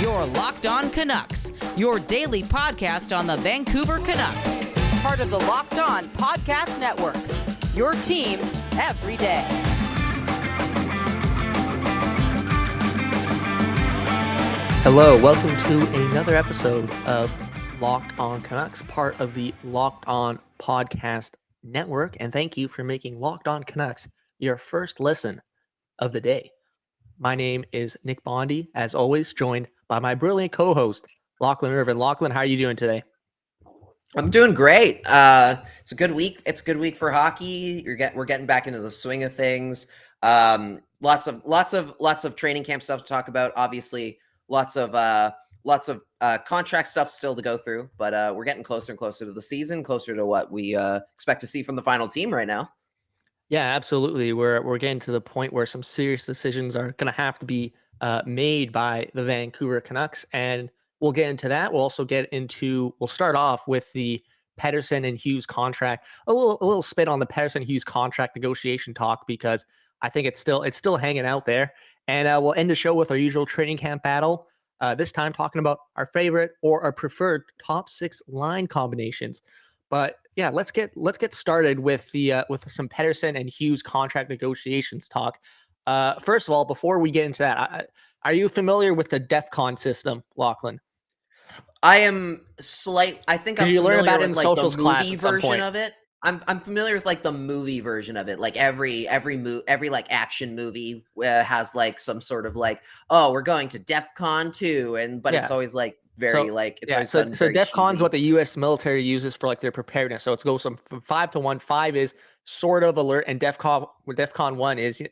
Your Locked On Canucks, your daily podcast on the Vancouver Canucks. Part of the Locked On Podcast Network, your team every day. Hello, welcome to another episode of Locked On Canucks, part of the Locked On Podcast Network, and thank you for making Locked On Canucks your first listen of the day. My name is Nick Bondi, as always, joined by my brilliant co-host, Lachlan Irvin. Lachlan, how are you doing today? I'm doing great. It's a good week. It's a good week for hockey. We're getting back into the swing of things. Lots of training camp stuff to talk about. Obviously, lots of contract stuff still to go through. But we're getting closer and closer to the season, closer to what we expect to see from the final team right now. Yeah, absolutely. We're getting to the point where some serious decisions are going to have to be made by the Vancouver Canucks, and we'll get into that. We'll start off with the Pettersson and Hughes contract. A little spin on the Pettersson Hughes contract negotiation talk, because I think it's still hanging out there. And we'll end the show with our usual training camp battle. This time talking about our favorite or our preferred top 6 line combinations. But yeah, let's get started with some Pettersson and Hughes contract negotiations talk. First of all, before we get into that, are you familiar with the DEFCON system, Lachlan? I am I think I'm familiar about it with in socials the class movie at some version point. of it. I'm familiar with like the movie version of it. Like every like action movie has like some sort of like, oh, we're going to DEFCON 2, but it's always like very so DEFCON is what the U.S. military uses for like their preparedness. So it goes from 5 to 1. 5 is sort of alert, and DEFCON 1 is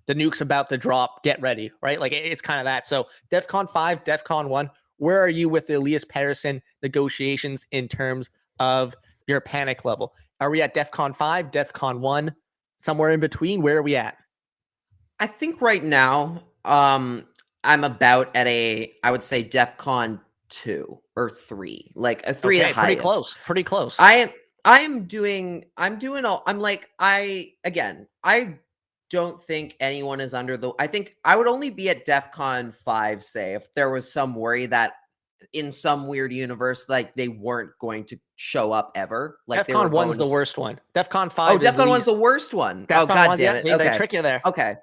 the nuke's about to drop, get ready, right? Like it's kind of that. So DEFCON 5, DEFCON 1. Where are you with the Elias Pettersson negotiations in terms of your panic level? Are we at DEFCON 5, DEFCON 1, somewhere in between? Where are we at? I think right now, I'm about at I would say DEFCON 2 or 3, like a 3 at highest. Pretty close. I don't think anyone is I think I would only be at DEFCON 5, say, if there was some worry that in some weird universe, like they weren't going to show up ever. Like DEFCON 1's the worst one. DEFCON 5. Oh, DEFCON 1's the worst one. DEFCON Oh, god 1's, damn it. Yeah, they trick you there. Okay.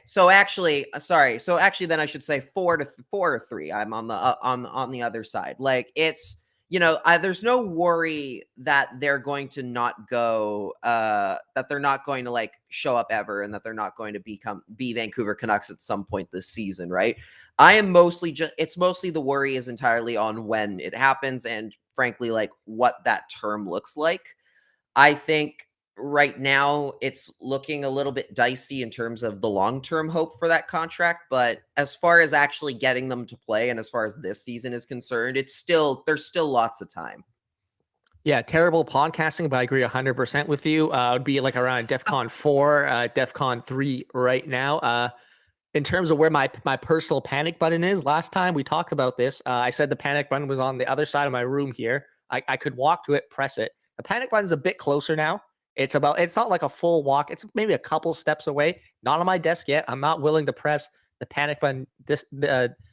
So actually, then I should say 4 or 3. I'm on the other side. Like it's, there's no worry that they're going to not go, that they're not going to like show up ever, and that they're not going to be Vancouver Canucks at some point this season, right? I am mostly the worry is entirely on when it happens, and frankly, like what that term looks like. I think right now it's looking a little bit dicey in terms of the long-term hope for that contract, but as far as actually getting them to play, and as far as this season is concerned, there's still lots of time. Yeah, terrible podcasting, but I agree 100% with you. It would be like around DEFCON 4, DEFCON 3 right now. In terms of where my personal panic button is, last time we talked about this, I said the panic button was on the other side of my room here. I could walk to it, press it. The panic button's a bit closer now. It's not like a full walk. It's maybe a couple steps away. Not on my desk yet. I'm not willing to press the panic button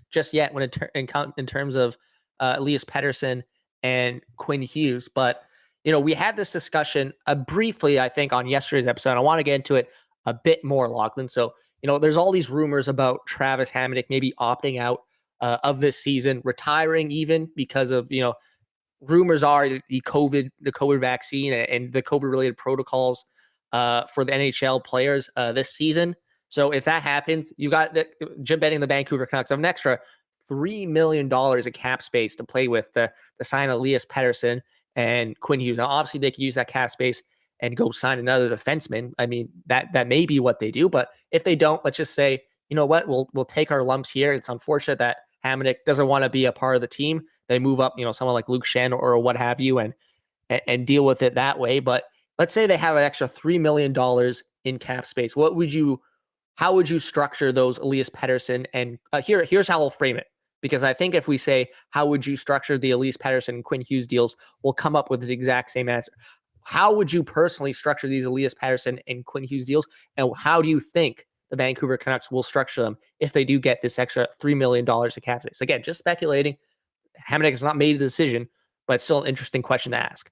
just yet in terms of Elias Pettersson and Quinn Hughes. But we had this discussion briefly, I think, on yesterday's episode. I want to get into it a bit more, Lachlan. So there's all these rumors about Travis Hamonic maybe opting out of this season, retiring even because of rumors are the COVID vaccine and the COVID related protocols for the NHL players this season. So if that happens, you got Jim Benning, the Vancouver Canucks have an extra $3 million in cap space to play with to sign Elias Pettersson and Quinn Hughes. Now, obviously, they can use that cap space and go sign another defenseman. I mean, that may be what they do, but if they don't, let's just say, you know what, we'll take our lumps here. It's unfortunate that Hamonic doesn't want to be a part of the team. They move up, someone like Luke Shen or what have you, and deal with it that way. But let's say they have an extra $3 million in cap space. How would you structure those Elias Pettersson? And here's how I'll frame it. Because I think if we say, how would you structure the Elias Pettersson and Quinn Hughes deals, we'll come up with the exact same answer. How would you personally structure these Elias Pettersson and Quinn Hughes deals? And how do you think the Vancouver Canucks will structure them if they do get this extra $3 million of cap space. Again, just speculating. Hamonic has not made a decision, but it's still an interesting question to ask.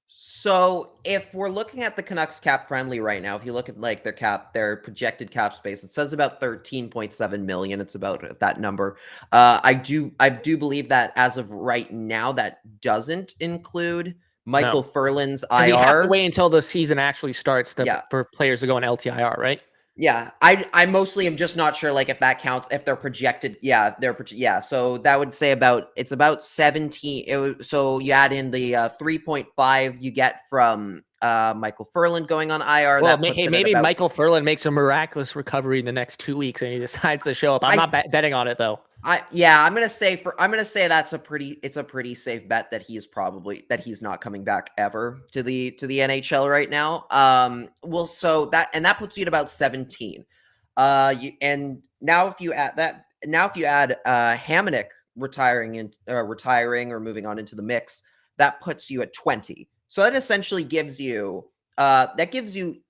So if we're looking at the Canucks cap friendly right now, if you look at like their projected cap space, it says about 13.7 million. It's about that number. I do believe that as of right now, that doesn't include Michael Furlan's IR. You have to wait until the season actually starts for players to go on LTIR, right? Yeah, I mostly am just not sure, like, if that counts, if they're projected. So that would say it's about 17. So you add in the 3.5 you get from Michael Furlan going on IR. Well, maybe Michael Furlan makes a miraculous recovery in the next 2 weeks and he decides to show up. I'm not betting on it though. I'm gonna say that's a pretty safe bet that he's not coming back ever to the NHL right now. So that puts you at about 17. And now if you add Hamonic retiring or moving on into the mix, that puts you at 20. So that essentially gives you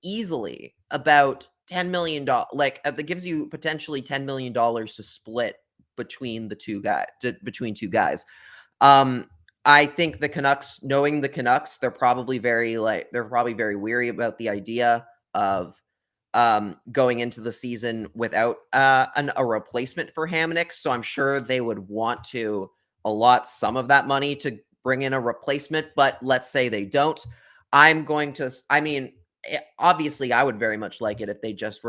easily about $10 million. That gives you potentially $10 million to split between two guys. I think the Canucks, knowing the Canucks, they're probably very weary about the idea of going into the season without a replacement for Hamonic. So I'm sure they would want to allot some of that money to bring in a replacement. But let's say they don't. Obviously, I would very much like it if they just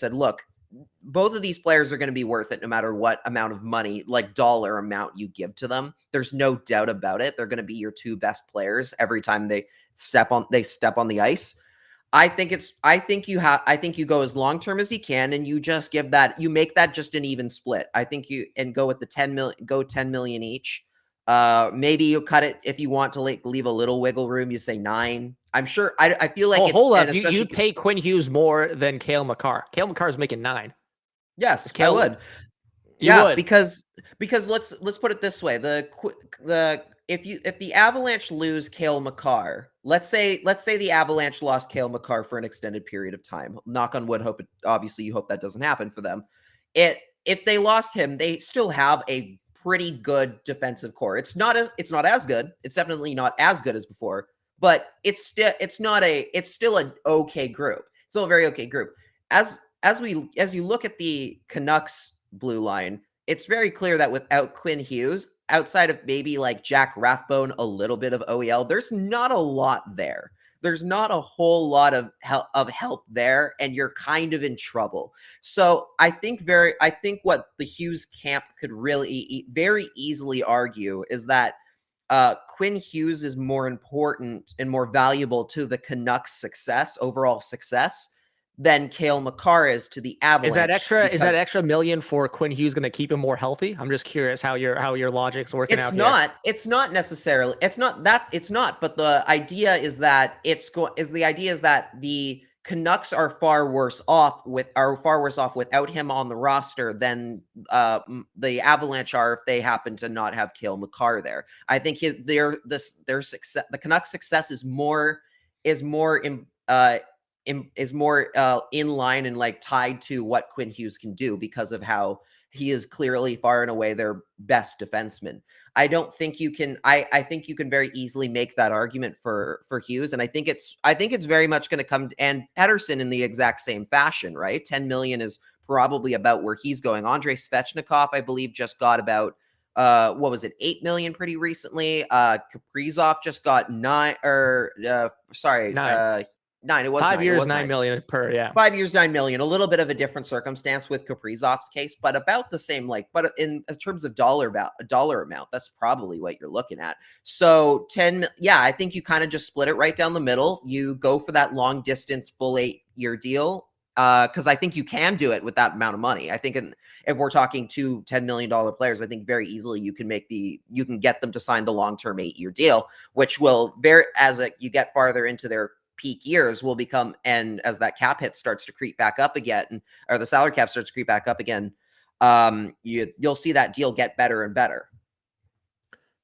said, look, both of these players are going to be worth it no matter what amount of money, like dollar amount, you give to them. There's no doubt about it. They're going to be your two best players every time they step on the ice. I think you go as long term as you can, and you just you make that just an even split. I think go with the 10 million each. Maybe you cut it if you want to leave a little wiggle room. You say 9. I'm sure. I feel like hold up. You'd pay Quinn Hughes more than Cale Makar. Cale Makar is making 9. Yes, I would. You would. because let's put it this way: if the Avalanche lose Cale Makar, let's say the Avalanche lost Cale Makar for an extended period of time. Knock on wood. Obviously you hope that doesn't happen for them. If they lost him, they still have a pretty good defensive core. It's not as good. It's definitely not as good as before, but it's still an okay group. Still a very okay group. As you look at the Canucks blue line, it's very clear that without Quinn Hughes, outside of maybe like Jack Rathbone, a little bit of OEL, there's not a lot there. There's not a whole lot of help there, and you're kind of in trouble. So I think what the Hughes camp could really very easily argue is that Quinn Hughes is more important and more valuable to the Canucks' overall success, than Cale Makar is to the Avalanche. Is that extra million for Quinn Hughes going to keep him more healthy? I'm just curious how your logic's working out. It's not necessarily. It's not. But the idea is that the Canucks are far worse off without him on the roster than the Avalanche are if they happen to not have Cale Makar there. I think their success, the Canucks' success is more in line and like tied to what Quinn Hughes can do because of how he is clearly far and away their best defenseman. I think you can very easily make that argument for Hughes, and I think it's very much going to come, and Pettersson in the exact same fashion, right? 10 million is probably about where he's going. Andrei Svechnikov, I believe, just got about 8 million pretty recently. Kaprizov just got 9. 9. It was 5 years, 9 million per. Yeah, 5 years, 9 million. A little bit of a different circumstance with Kaprizov's case, but about the same. But in terms of dollar amount, that's probably what you're looking at. So 10. Yeah, I think you kind of just split it right down the middle. You go for that long distance, full 8-year deal, because I think you can do it with that amount of money. I think if we're talking two $10 million players, I think very easily you can get them to sign the long-term 8-year deal, which will you get farther into their peak years will become, and as that cap hit starts to creep back up again, or the salary cap starts to creep back up again, you'll see that deal get better and better.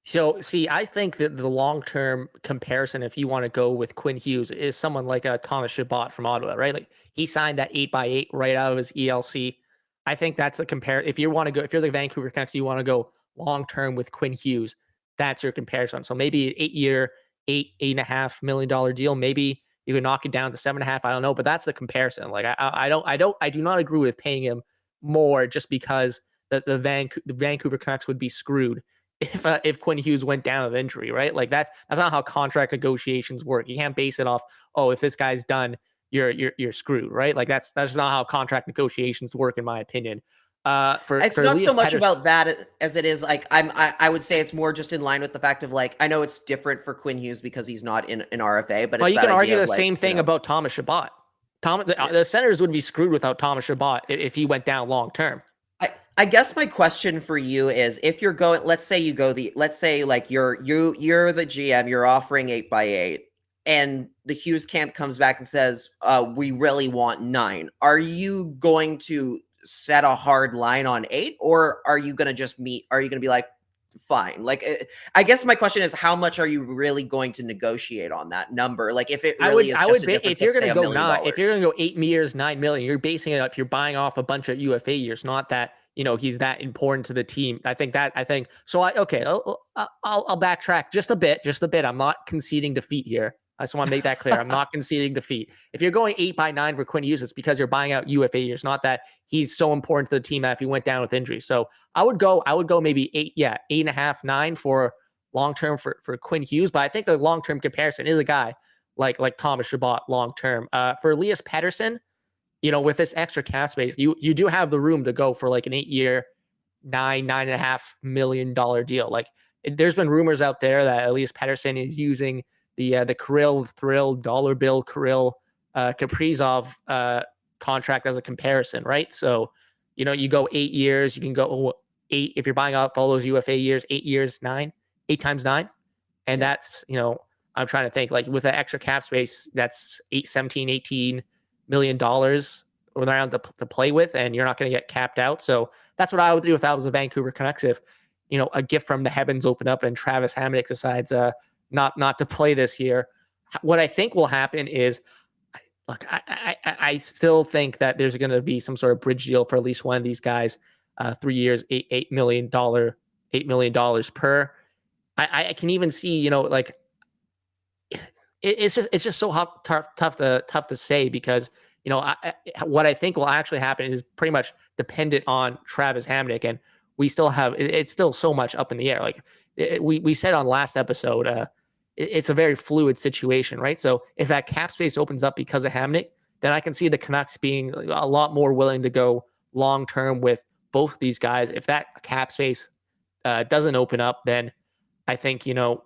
So, see, I think that the long-term comparison, if you want to go with Quinn Hughes, is someone like a Thomas Chabot from Ottawa, right? Like he signed that 8x8 right out of his ELC. I think that's the compare. If you want to go, if you're the Vancouver Canucks, you want to go long-term with Quinn Hughes. That's your comparison. So maybe an 8-year, $8.5 million deal. Maybe you can knock it down to 7.5. I don't know, but that's the comparison. Like I do not agree with paying him more just because the Vancouver Canucks would be screwed if Quinn Hughes went down with injury, right? Like that's not how contract negotiations work. You can't base it off, oh, if this guy's done, you're screwed, right? Like that's not how contract negotiations work, in my opinion. It's for not so Elias much Pettersson, about that as it is like I would say it's more just in line with the fact of like I know it's different for Quinn Hughes because he's not in an RFA, but well, it's you that can idea argue of the like, same thing about Thomas Chabot. The Senators would be screwed without Thomas Chabot if he went down long term. I guess my question for you is if you're going, let's say let's say like you're the GM, you're offering 8x8 and the Hughes camp comes back and says, we really want 9. Are you going to set a hard line on 8 or are you going to are you going to be like, fine? Like, I guess my question is how much are you really going to negotiate on that number? Like if it really is just a difference if you're of say going to $1 go million. if you're going to go 8 years, 9 million, you're basing it if you're buying off a bunch of UFA years, not that, he's that important to the team. I think so. I'll backtrack just a bit. I'm not conceding defeat here. I just want to make that clear. I'm not conceding defeat. If you're going 8x9 for Quinn Hughes, it's because you're buying out UFA years, not that he's so important to the team that if he went down with injury. So I would go maybe 8.5, 9 for long term for Quinn Hughes. But I think the long term comparison is a guy like Thomas Chabot long term. For Elias Pettersson, with this extra cap space, you do have the room to go for like an 8-year, $9.5 million deal. Like there's been rumors out there that Elias Pettersson is using the Kirill Thrill dollar bill Kirill Kaprizov contract as a comparison, right? So, you go 8 years, you can go 8 if you're buying out all those UFA years, 8 years, 8 times 9. And that's, I'm trying to think like with the extra cap space, that's 18 million dollars around to play with, and you're not going to get capped out. So that's what I would do if I was the Vancouver Canucks. If, a gift from the heavens opened up and Travis Hamonic decides not to play this year. What I think will happen is, look, I still think that there's going to be some sort of bridge deal for at least one of these guys, 3 years, $8 million per. I can even see, like it's just so tough to say because what I think will actually happen is pretty much dependent on Travis Hamonic, and we still have it's still so much up in the air. Like we said on last episode, it's a very fluid situation, right? So if that cap space opens up because of Hamonic, then I can see the Canucks being a lot more willing to go long term with both these guys. If that cap space doesn't open up, then I think they'll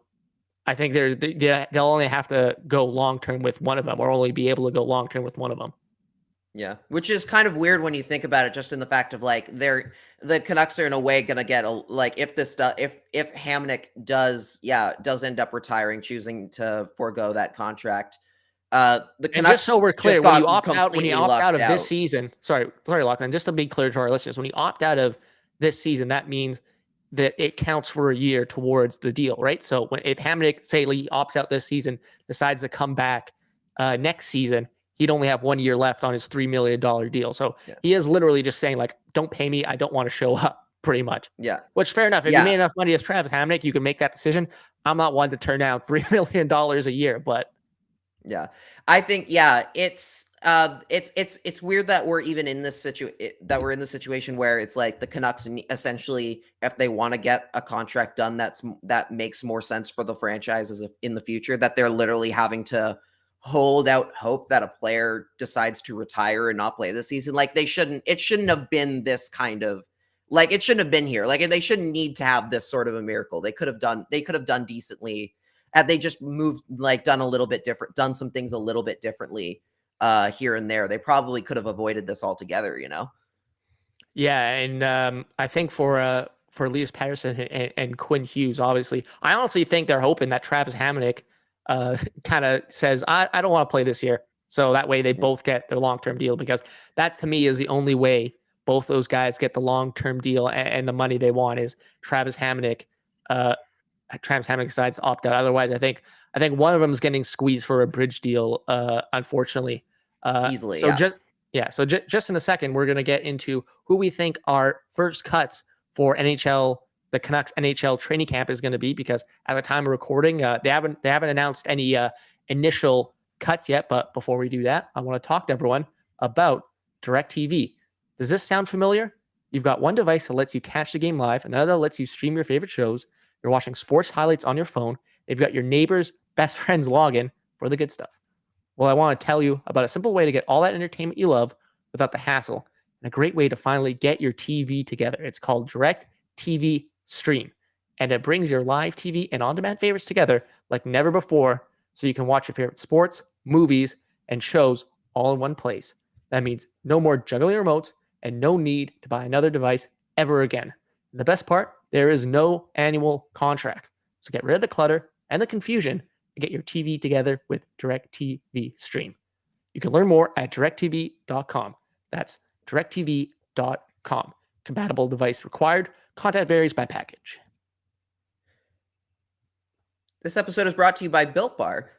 only have to go long term with one of them, or only be able to go long term with one of them. Yeah, which is kind of weird when you think about it, just in the fact of like the Canucks are in a way gonna get if Hamonic does end up retiring, choosing to forego that contract. The Canucks, and just so we're clear, when you opt out of this season, sorry, Lachlan, just to be clear to our listeners, when you opt out of this season, that means that it counts for a year towards the deal, right? So if Hamonic, say, he opts out this season, decides to come back next season, he'd only have 1 year left on his $3 million deal. So he is literally just saying, like, don't pay me. I don't want to show up, pretty much. Yeah. Which, fair enough. If you made enough money as Travis Hamonic, you can make that decision. I'm not one to turn down $3 million a year, but. Yeah. I think, it's weird that we're even in this situation where it's like the Canucks essentially, if they want to get a contract done that makes more sense for the franchises in the future, that they're literally having to hold out hope that a player decides to retire and not play this season. Like it shouldn't have been this kind of, like, it shouldn't have been here. Like they shouldn't need to have this sort of a miracle. They could have done decently had they just moved, like done some things a little bit differently here and there. They probably could have avoided this altogether, Yeah. And I think for Elias Pettersson and Quinn Hughes, obviously, I honestly think they're hoping that Travis Hamonic kind of says, I don't want to play this year. So that way they both get their long-term deal, because that to me is the only way both those guys get the long-term deal and the money they want is Travis Hamonic Travis Hamonic decides to opt out. Otherwise, I think one of them is getting squeezed for a bridge deal. Unfortunately, Easily, so yeah. just in a second, we're gonna get into who we think our first cuts for the Canucks NHL training camp is going to be, because at the time of recording, they haven't announced any initial cuts yet. But before we do that, I want to talk to everyone about DirecTV. Does this sound familiar? You've got one device that lets you catch the game live, another lets you stream your favorite shows. You're watching sports highlights on your phone. You've got your neighbor's best friend's login for the good stuff. Well, I want to tell you about a simple way to get all that entertainment you love without the hassle, and a great way to finally get your TV together. It's called DirecTV Stream, and it brings your live TV and on-demand favorites together like never before, so you can watch your favorite sports, movies, and shows all in one place. That means no more juggling remotes and no need to buy another device ever again. And the best part, there is no annual contract. So get rid of the clutter and the confusion and get your TV together with DirecTV Stream. You can learn more at directtv.com. That's directtv.com. Compatible device required. Content varies by package. This episode is brought to you by Built Bar.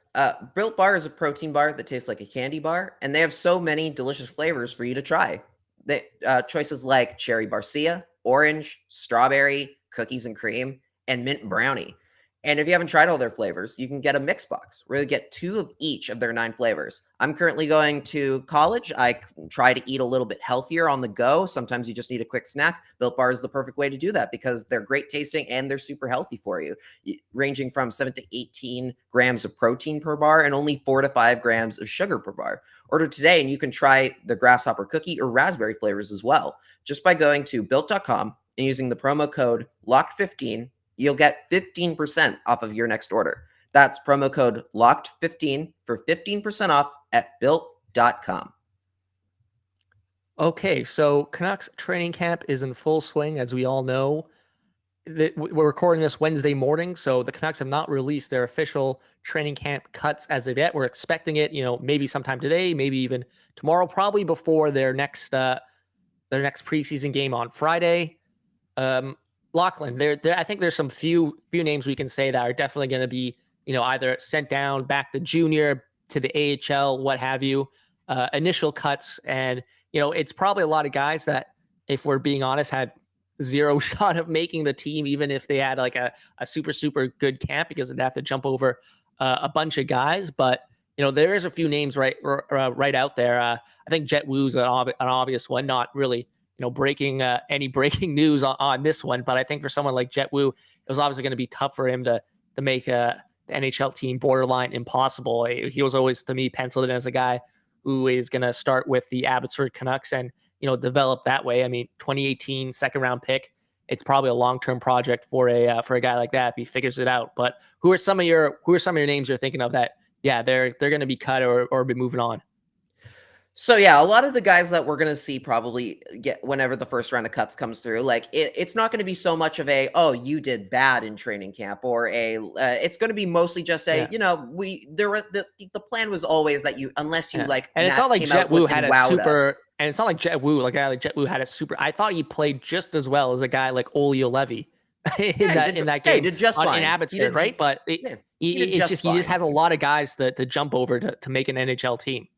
Built Bar is a protein bar that tastes like a candy bar, and they have so many delicious flavors for you to try. Choices like cherry barcia, orange, strawberry, cookies and cream, and mint brownie. And if you haven't tried all their flavors, you can get a mix box where you get 2 of each of their 9 flavors. I'm currently going to college. I try to eat a little bit healthier on the go. Sometimes you just need a quick snack. Built Bar is the perfect way to do that because they're great tasting and they're super healthy for you, ranging from 7 to 18 grams of protein per bar and only 4 to 5 grams of sugar per bar. Order today and you can try the grasshopper cookie or raspberry flavors as well. Just by going to built.com and using the promo code LOCKED15, you'll get 15% off of your next order. That's promo code LOCKED15 for 15% off at built.com. Okay, so Canucks training camp is in full swing, as we all know. We're recording this Wednesday morning, so the Canucks have not released their official training camp cuts as of yet. We're expecting it, maybe sometime today, maybe even tomorrow, probably before their next preseason game on Friday. Lachlan, I think there's some few names we can say that are definitely going to be, either sent down back to junior, to the AHL, what have you, initial cuts. And, it's probably a lot of guys that, if we're being honest, had zero shot of making the team, even if they had like a super, super good camp, because they'd have to jump over a bunch of guys. But, there is a few names right out there. I think Jet Wu's an obvious one, not really breaking any breaking news on this one. But I think for someone like Jet Wu, it was obviously going to be tough for him to make the NHL team borderline impossible. He was always, to me, penciled in as a guy who is going to start with the Abbotsford Canucks and, develop that way. I mean, 2018 second round pick, it's probably a long-term project for a guy like that if he figures it out. But who are some of your names you're thinking of that, they're going to be cut or be moving on? So yeah, a lot of the guys that we're going to see probably get whenever the first round of cuts comes through, like it's not going to be so much of a, oh, you did bad in training camp, or it's going to be mostly just a, the plan was always that unless you like, and it's not like Jet Wu had a super, and it's not like Jet Wu, like a guy like Jet Wu had a super, I thought he played just as well as a guy like Olio Levy in that game. He did just fine In Abbotsford, right? But he just has a lot of guys to jump over to make an NHL team.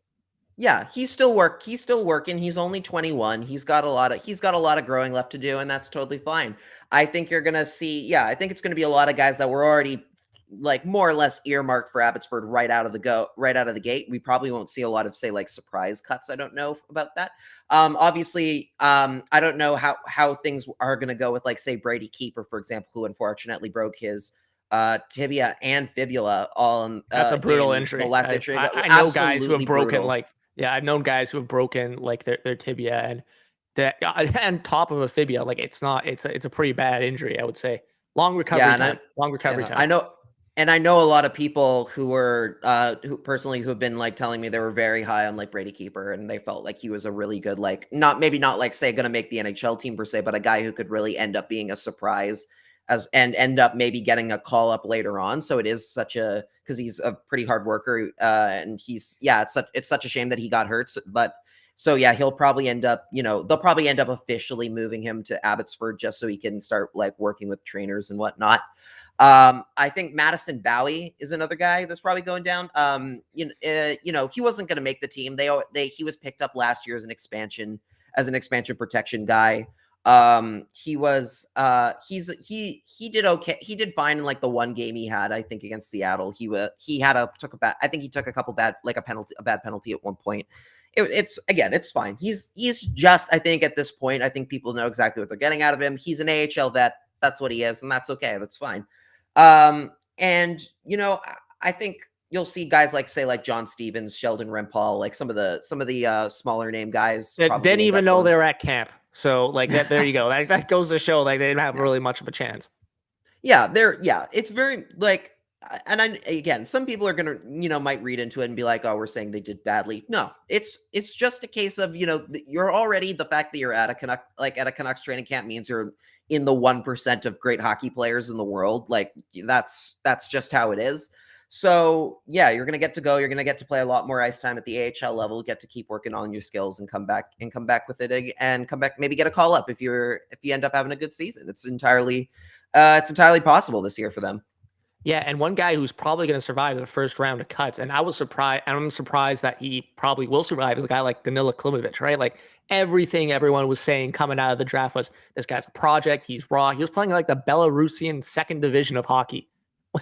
Yeah, he's still working. He's only 21. He's got a lot of growing left to do, and that's totally fine. I think you're going to see, I think it's going to be a lot of guys that were already like more or less earmarked for Abbotsford right out of the gate. We probably won't see a lot of, say, like surprise cuts. I don't know about that. Obviously, I don't know how things are going to go with, like, say, Brady Keeper, for example, who unfortunately broke his tibia and fibula all in, that's a brutal injury. The last injury. I know guys who have broken brutal. I've known guys who have broken like their tibia and that on top of a fibula. Like it's a pretty bad injury, I would say. Long recovery time. I know a lot of people who were who have been like telling me they were very high on like Brady Keeper, and they felt like he was a really good, like not like say going to make the NHL team per se, but a guy who could really end up being a surprise and end up maybe getting a call up later on. So it is because he's a pretty hard worker, and it's such a shame that he got hurt. He'll probably end up, they'll probably end up officially moving him to Abbotsford just so he can start like working with trainers and whatnot. I think Madison Bowie is another guy that's probably going down. He wasn't going to make the team. He was picked up last year as an expansion protection guy. He did okay. He did fine in like the one game he had, I think, against Seattle. He took a bad penalty at one point. It's fine. He's just, I think at this point, I think people know exactly what they're getting out of him. He's an AHL vet. That's what he is, and that's okay. That's fine. And I think you'll see guys like John Stevens, Sheldon Rempal, like some of the smaller name guys. Didn't even know they were at camp. So like that, there you go. That goes to show like they didn't have really much of a chance. Yeah, it's very like, and again, some people are gonna, might read into it and be like, oh, we're saying they did badly. No, it's just a case of, you're already, the fact that you're at a Canucks training camp means you're in the 1% of great hockey players in the world. Like that's just how it is. So yeah, you're going to get to go. You're going to get to play a lot more ice time at the AHL level, get to keep working on your skills and come back with it and come back, maybe get a call up if you end up having a good season. It's entirely possible this year for them. Yeah, and one guy who's probably going to survive the first round of cuts, and I'm surprised that he probably will survive, is a guy like Danila Klemovich, right? Like everything everyone was saying coming out of the draft was, this guy's a project, he's raw. He was playing like the Belarusian second division of hockey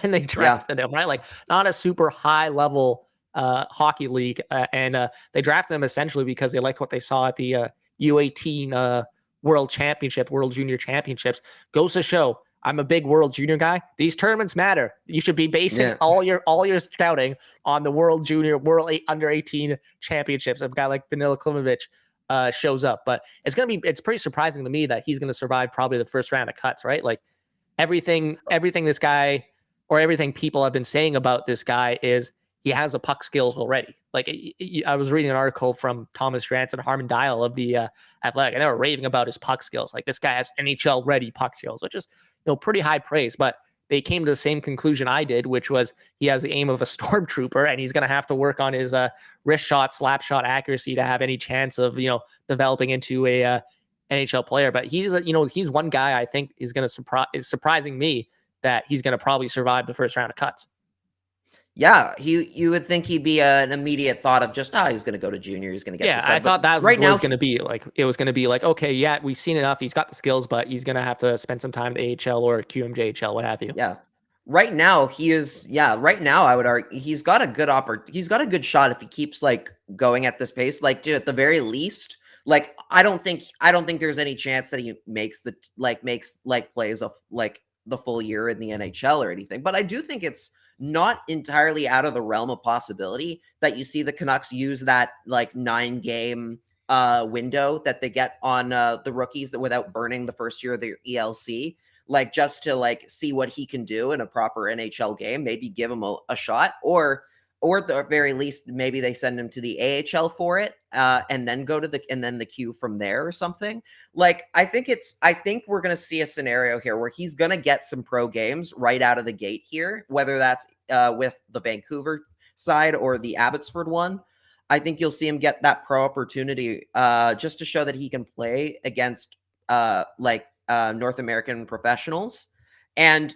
when they drafted him, right? Like not a super high level hockey league, and they drafted him essentially because they liked what they saw at the U18 World Junior Championships. Goes to show, I'm a big World Junior guy. These tournaments matter. You should be basing all your scouting on the World Junior, Under 18 Championships. A guy like Danila Klemovich shows up, but it's pretty surprising to me that he's going to survive probably the first round of cuts, right? Like everything this guy, or everything people have been saying about this guy, is he has a puck skills already. Like I was reading an article from Thomas Drance and Harmon Dial of the Athletic, and they were raving about his puck skills. Like this guy has NHL ready puck skills, which is pretty high praise. But they came to the same conclusion I did, which was he has the aim of a stormtrooper, and he's going to have to work on his wrist shot, slap shot accuracy to have any chance of developing into a NHL player. But he's one guy I think is surprising me that he's going to probably survive the first round of cuts. Yeah, you would think he'd be an immediate thought of just, he's going to go to junior. He's going to get this done. I thought that right was going to be like, it was going to be like, okay, yeah, we've seen enough. He's got the skills, but he's going to have to spend some time in the AHL or QMJHL, what have you. Yeah. Right now right now I would argue he's got a good shot if he keeps like going at this pace. Like, dude, at the very least, like I don't think there's any chance that he makes plays of like the full year in the NHL or anything. But I do think it's not entirely out of the realm of possibility that you see the Canucks use that like 9-game window that they get on the rookies, that without burning the first year of their ELC, like just to like see what he can do in a proper NHL game, maybe give him a shot, or at the very least, maybe they send him to the AHL for it, and then go to the Q from there or something. Like, I think we're going to see a scenario here where he's going to get some pro games right out of the gate here, whether that's with the Vancouver side or the Abbotsford one. I think you'll see him get that pro opportunity just to show that he can play against North American professionals, and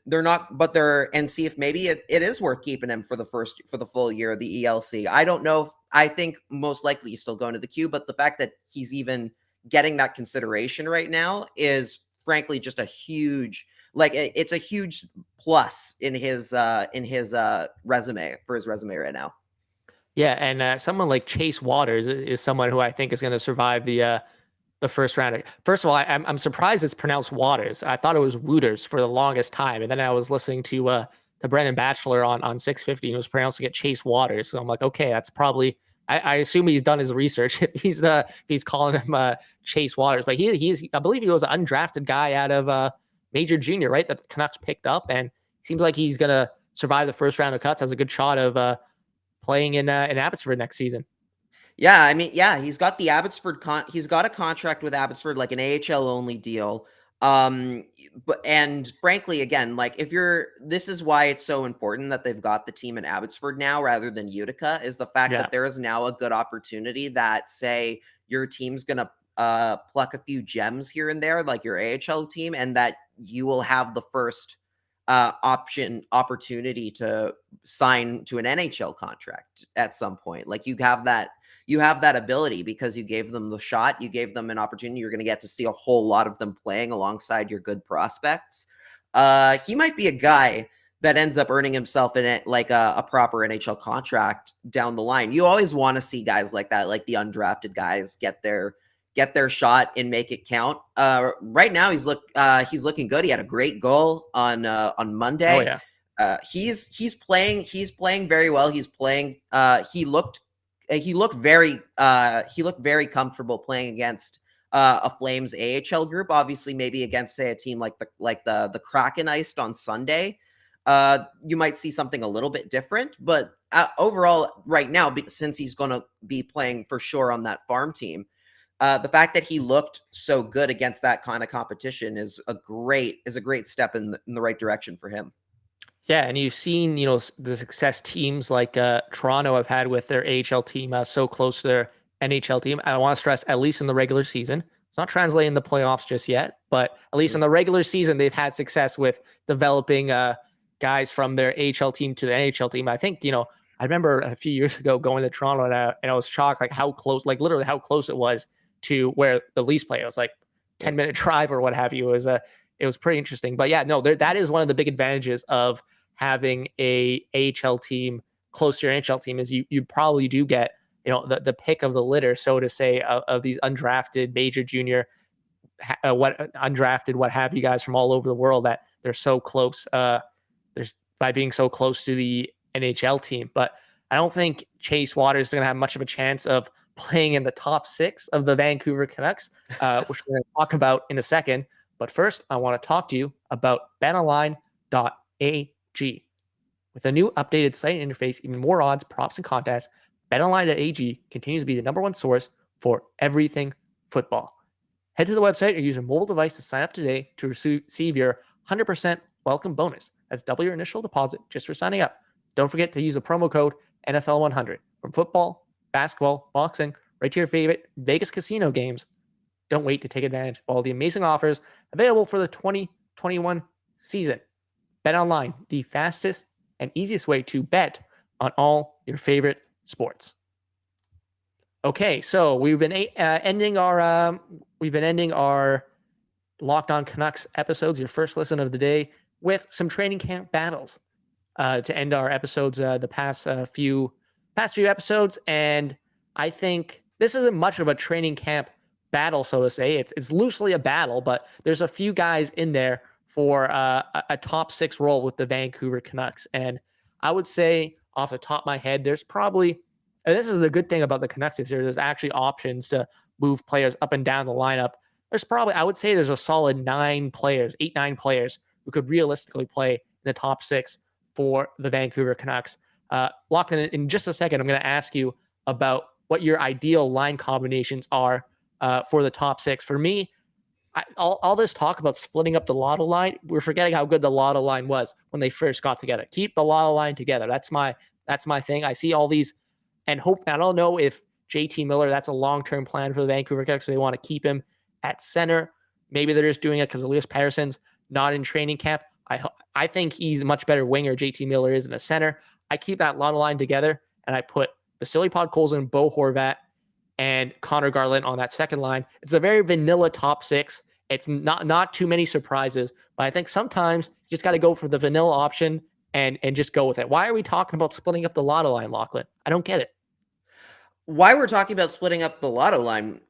they're not, but and see if maybe it is worth keeping him for the full year of the ELC. I don't know. I think most likely he's still going to the Q, but the fact that he's even getting that consideration right now is frankly just a huge, it's a huge plus in his resume, for his resume right now. Yeah, and someone like Chase Waters is someone who I think is going to survive the first round. First of all, I'm surprised it's pronounced Waters. I thought it was Wooters for the longest time, and then I was listening to Brendan Batchelor on 650, and he was pronouncing it Chase Waters. So I'm like, okay, that's probably. I assume he's done his research if he's calling him Chase Waters. But he's I believe he was an undrafted guy out of Major Junior, right? That the Canucks picked up, and seems like he's gonna survive the first round of cuts. Has a good shot of playing in Abbotsford next season. Yeah, I mean, yeah, he's got the Abbotsford he's got a contract with Abbotsford, like an AHL only deal. And frankly, again, like this is why it's so important that they've got the team in Abbotsford now rather than Utica, is the fact that there is now a good opportunity that, say, your team's gonna pluck a few gems here and there, like your AHL team, and that you will have the first opportunity to sign to an NHL contract at some point. Like you have that ability because you gave them the shot, you gave them an opportunity. You're going to get to see a whole lot of them playing alongside your good prospects. He might be a guy that ends up earning himself in it like a proper NHL contract down the line. You always want to see guys like that, like the undrafted guys, get their shot and make it count. Right now he's looking good. He had a great goal on Monday. Oh yeah. He's playing very well. He looked very comfortable playing against a Flames AHL group. Obviously, maybe against say a team like the Kraken iced on Sunday. You might see something a little bit different, but overall, right now, since he's going to be playing for sure on that farm team, the fact that he looked so good against that kind of competition is a great step in the right direction for him. Yeah, and you've seen, the success teams like Toronto have had with their AHL team so close to their NHL team. I want to stress, at least in the regular season. It's not translating in the playoffs just yet, but at least in the regular season, they've had success with developing guys from their AHL team to the NHL team. I think, I remember a few years ago going to Toronto and I was shocked, like how close, like literally how close it was to where the Leafs play. It was like 10-minute drive or what have you. It was pretty interesting. But yeah, no, that is one of the big advantages of having a AHL team close to your NHL team is you probably do get, the pick of the litter, so to say, of these undrafted, major, junior, undrafted, what have you guys from all over the world that they're so close. There's by being so close to the NHL team. But I don't think Chase Waters is going to have much of a chance of playing in the top 6 of the Vancouver Canucks, which we're going to talk about in a second. But first, I want to talk to you about BetOnline AG. With a new updated site interface, even more odds, props, and contests, BetOnline AG continues to be the #1 source for everything football. Head to the website or use your mobile device to sign up today to receive your 100% welcome bonus. That's double your initial deposit just for signing up. Don't forget to use the promo code NFL100. From football, basketball, boxing, right to your favorite Vegas casino games. Don't wait to take advantage of all the amazing offers available for the 2021 season. BetOnline, the fastest and easiest way to bet on all your favorite sports. Okay, so we've been ending our Locked On Canucks episodes, your first listen of the day, with some training camp battles to end our episodes. The past few episodes, and I think this isn't much of a training camp battle, so to say. It's loosely a battle, but there's a few guys in there for a top 6 role with the Vancouver Canucks. And I would say off the top of my head, there's probably, and this is the good thing about the Canucks this year, there's actually options to move players up and down the lineup. There's probably, I would say there's a solid 9 players who could realistically play in the top 6 for the Vancouver Canucks. Lachlan, in just a second, I'm going to ask you about what your ideal line combinations are for the top 6. For me, all this talk about splitting up the lotto line, we're forgetting how good the lotto line was when they first got together. Keep the lotto line together. That's my thing. I see all these and hope. I don't know if JT Miller, that's a long-term plan for the Vancouver Canucks. So they want to keep him at center. Maybe they're just doing it because Elias Pettersson's not in training camp. I think he's a much better winger. JT Miller is in the center. I keep that lotto line together and I put Vasily Podkolzin, Bo Horvat, and Connor Garland on that second line. It's a very vanilla top 6. It's not too many surprises, but I think sometimes you just got to go for the vanilla option and just go with it. Why are we talking about splitting up the lotto line, Lachlan? I don't get it. Why we're talking about splitting up the lotto line,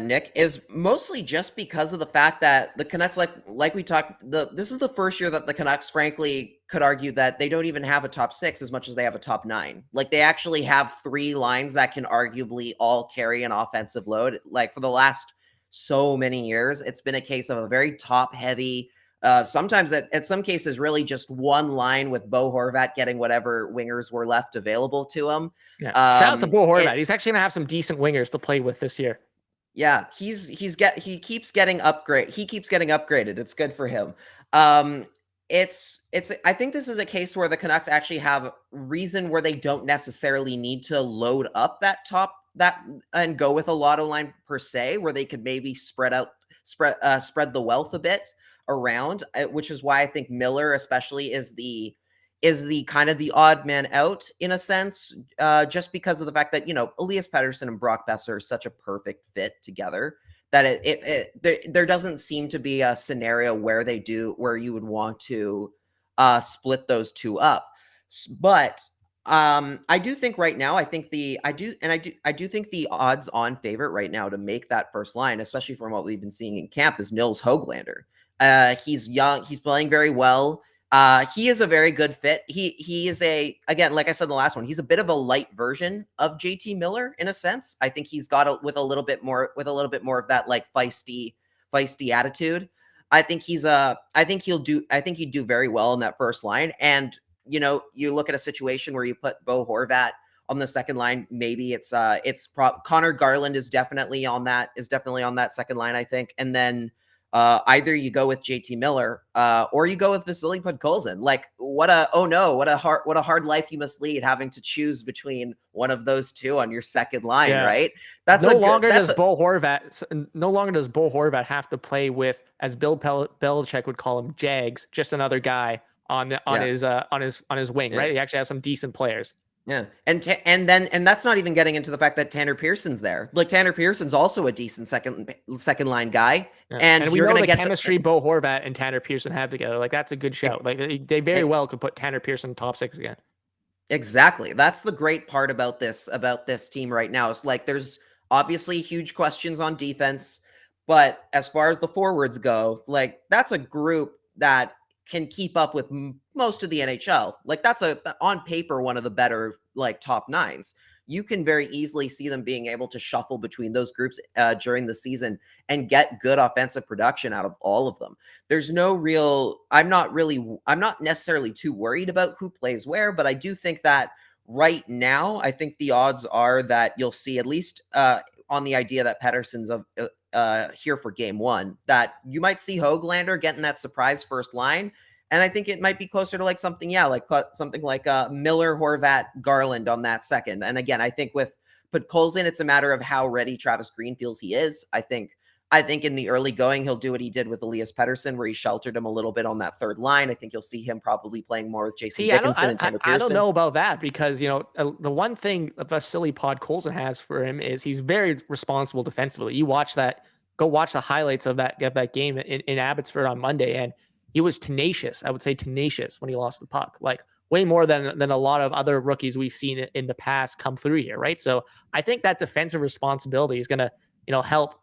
Nick, is mostly just because of the fact that the Canucks, like we talked, this is the first year that the Canucks, frankly, could argue that they don't even have a top 6 as much as they have a top 9. Like they actually have 3 lines that can arguably all carry an offensive load. Like for the last so many years, it's been a case of a very top heavy. Sometimes at some cases, really just one line with Bo Horvat getting whatever wingers were left available to him. Yeah. Shout out to Bo Horvat. He's actually gonna have some decent wingers to play with this year. Yeah, he keeps getting upgrade. He keeps getting upgraded. It's good for him. It's I think this is a case where the Canucks actually have reason where they don't necessarily need to load up that and go with a lotto line per se, where they could maybe spread the wealth a bit around, which is why I think Miller especially is the kind of the odd man out in a sense, just because of the fact that, Elias Pettersson and Brock Besser are such a perfect fit together that there doesn't seem to be a scenario where you would want to split those two up. But I do think right now, I do think the odds on favorite right now to make that first line, especially from what we've been seeing in camp, is Nils Höglander. He's young, he's playing very well. He is a very good fit. He is again, like I said in the last one, he's a bit of a light version of JT Miller in a sense. I think he's got with a little bit more of that like feisty attitude. I think he'd do very well in that first line. And you look at a situation where you put Bo Horvat on the second line, maybe Connor Garland is definitely on that second line, I think. And then either you go with JT Miller or you go with Vasily Podkolzin. Like what a hard life you must lead having to choose between one of those two on your second line, right? No longer does Bo Horvat have to play with, as Bill Belichick would call him, Jags, just another guy on his wing, right? He actually has some decent players. Yeah. And that's not even getting into the fact that Tanner Pearson's there. Like Tanner Pearson's also a decent second line guy. Yeah. And we you're know going to the get chemistry Bo Horvat and Tanner Pearson have together. Like that's a good show. Like they very well could put Tanner Pearson top 6 again. Exactly. That's the great part about this team right now. It's like there's obviously huge questions on defense, but as far as the forwards go, like that's a group that can keep up with most of the NHL. Like that's on paper one of the better like top nines. You can very easily see them being able to shuffle between those groups during the season and get good offensive production out of all of them. There's no real, I'm not necessarily too worried about who plays where, but I do think that right now, I think the odds are that you'll see, at least on the idea that Pettersson's here for game one, that you might see Höglander getting that surprise first line. And I think it might be closer to like something like Miller, Horvat, Garland on that second. And again, I think with Podkolzin, it's a matter of how ready Travis Green feels he is. I think in the early going, he'll do what he did with Elias Pettersson, where he sheltered him a little bit on that third line. I think you'll see him probably playing more with Jason Dickinson and Tanner Pearson. I don't know about that because, the one thing Vasily Podkolzin has for him is he's very responsible defensively. Go watch the highlights of that game in Abbotsford on Monday, and he was tenacious. I would say tenacious when he lost the puck, like way more than a lot of other rookies we've seen in the past come through here, right? So I think that defensive responsibility is going to, help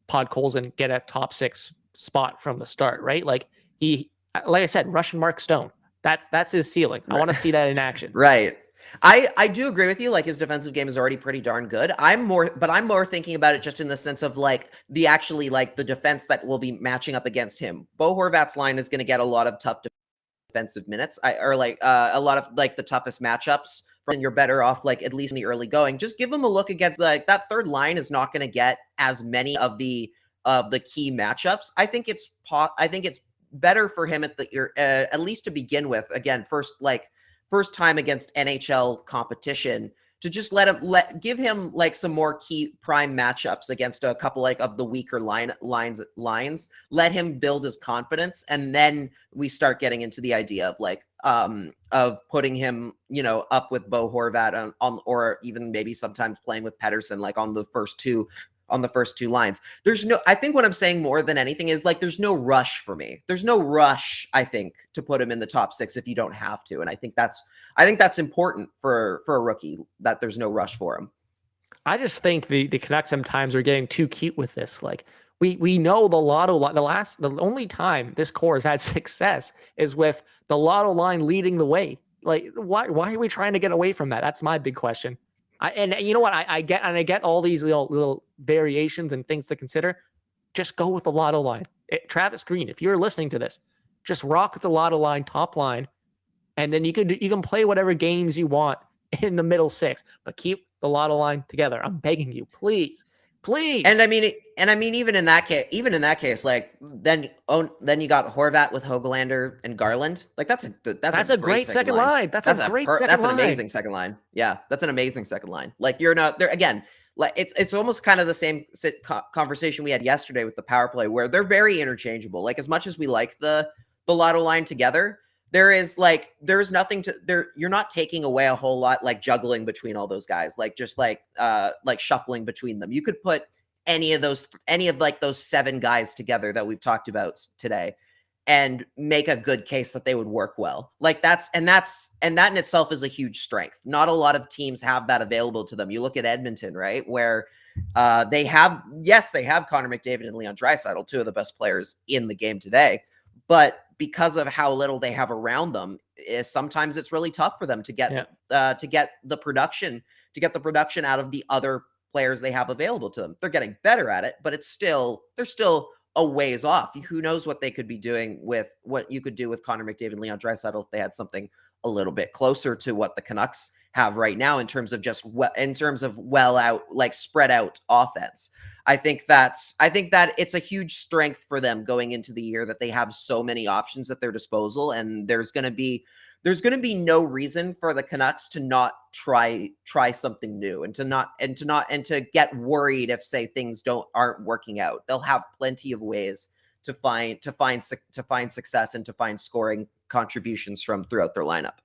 Podkolzin get a top 6 spot from the start, right? Like I said, Russian Mark Stone. That's his ceiling. I want to see that in action. Right. I do agree with you. Like his defensive game is already pretty darn good. I'm more thinking about it just in the sense of like the defense that will be matching up against him. Bo Horvat's line is going to get a lot of tough defensive minutes, a lot of like the toughest matchups. And you're better off like at least in the early going. Just give him a look against like that third line is not going to get as many of the key matchups. I think it's better for him at least to begin with. Again, first time against NHL competition, to just give him like some more key prime matchups against a couple like of the weaker lines, let him build his confidence. And then we start getting into the idea of like, of putting him, up with Bo Horvat on, or even maybe sometimes playing with Pettersson, like on the first two lines. I think what I'm saying more than anything is like, there's no rush for me. There's no rush, I think, to put him in the top 6 if you don't have to. And I think that's important for a rookie, that there's no rush for him. I just think the Canucks sometimes are getting too cute with this. Like we know the lotto line, the only time this core has had success is with the lotto line leading the way. Like why are we trying to get away from that? That's my big question. And you know what? I get all these little variations and things to consider. Just go with the lotto line. Travis Green, if you're listening to this, just rock with the lotto line, top line, and then you can play whatever games you want in the middle 6, but keep the lotto line together. I'm begging you, please. And I mean, even in that case, like then you got Horvat with Höglander and Garland. Like that's a great second line. That's an amazing second line. Yeah, that's an amazing second line. Like you're not there again. like it's almost kind of the same conversation we had yesterday with the power play, where they're very interchangeable. Like, as much as we like the lotto line together, there's nothing to there. You're not taking away a whole lot, like juggling between all those guys, like just like shuffling between them. You could put any of those 7 guys together that we've talked about today and make a good case that they would work well. Like that in itself is a huge strength. Not a lot of teams have that available to them. You look at Edmonton, right, where they have Connor McDavid and Leon Draisaitl, 2 of the best players in the game today, but because of how little they have around them, sometimes it's really tough for them to get the production out of the other players they have available to them. They're getting better at it, but they're still a ways off. Who knows what they could be doing with what you could do with Connor McDavid and Leon Draisaitl if they had something a little bit closer to what the Canucks have right now in terms of well out, like spread out offense. I think that it's a huge strength for them going into the year that they have so many options at their disposal, and there's going to be no reason for the Canucks to not try something new and to get worried if, say, things aren't working out. They'll have plenty of ways to find success and to find scoring contributions from throughout their lineup.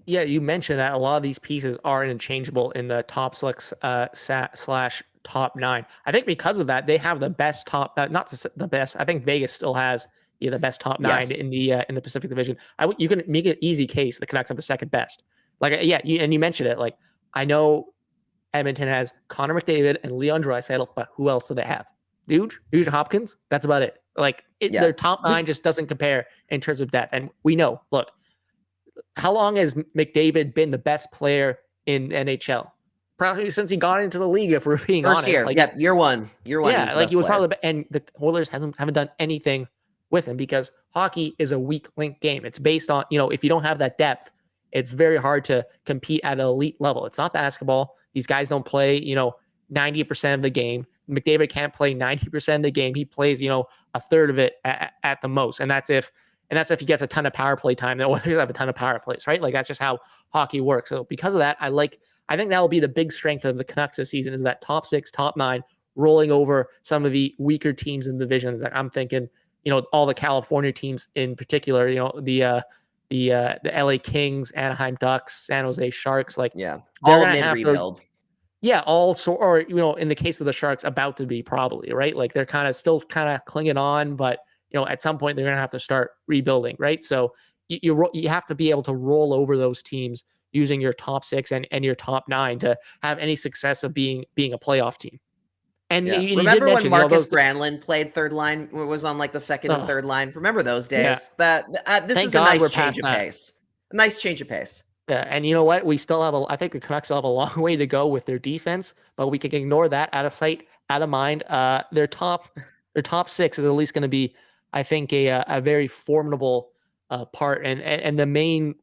Yeah, you mentioned that a lot of these pieces are interchangeable in the top six / top 9. I think because of that, they have the best not the best. I think Vegas still has the best top 9 in the Pacific Division. You can make an easy case the Canucks have the second best. Like, you mentioned it. Like, I know Edmonton has Connor McDavid and Leon Draisaitl, but who else do they have? Nugent Hopkins. That's about it. Like, their top 9 just doesn't compare in terms of depth. And we know, look, how long has McDavid been the best player in NHL? Probably since he got into the league, if we're being honest. Year. Like, year one. Yeah, like he was probably, and the Oilers haven't done anything with him because hockey is a weak link game. It's based on, if you don't have that depth, it's very hard to compete at an elite level. It's not basketball. These guys don't play, 90% of the game. McDavid can't play 90% of the game. He plays, a third of it at the most. And that's if he gets a ton of power play time. The Oilers have a ton of power plays, right? Like, that's just how hockey works. So because of that, I think that will be the big strength of the Canucks this season, is that top 6, top 9, rolling over some of the weaker teams in the division. Like, I'm thinking, all the California teams in particular, the LA Kings, Anaheim Ducks, San Jose Sharks, like, they're all mid rebuild. Or in the case of the Sharks, about to be probably, right? Like, they're still clinging on, but at some point they're going to have to start rebuilding, right? So you have to be able to roll over those teams using your top 6 and your top 9 to have any success of being a playoff team. And you remember did mention, when Marcus Granlund played third line, was on like the second and third line? Remember those days? Yeah. This is a nice change of pace. A nice change of pace. Yeah, and you know what? We still have I think the Canucks still have a long way to go with their defense, but we can ignore that, out of sight, out of mind. Their top 6 is at least going to be, I think, a very formidable part, and the main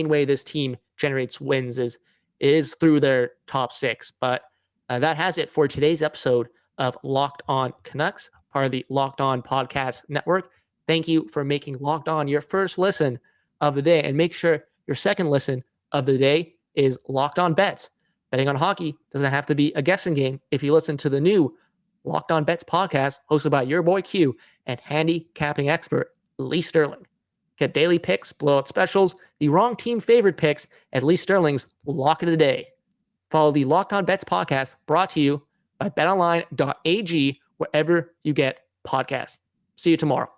way this team generates wins is through their top 6. But that has it for today's episode of Locked On Canucks, part of the Locked On Podcast Network. Thank you for making Locked On your first listen of the day, and make sure your second listen of the day is Locked On Bets. Betting on hockey doesn't have to be a guessing game if you listen to the new Locked On Bets podcast hosted by your boy Q and handicapping expert Lee Sterling. Get daily picks, blowout specials, the wrong team favorite picks, and Lee Sterling's Lock of the Day. Follow the Locked On Bets podcast, brought to you by BetOnline AG, wherever you get podcasts. See you tomorrow.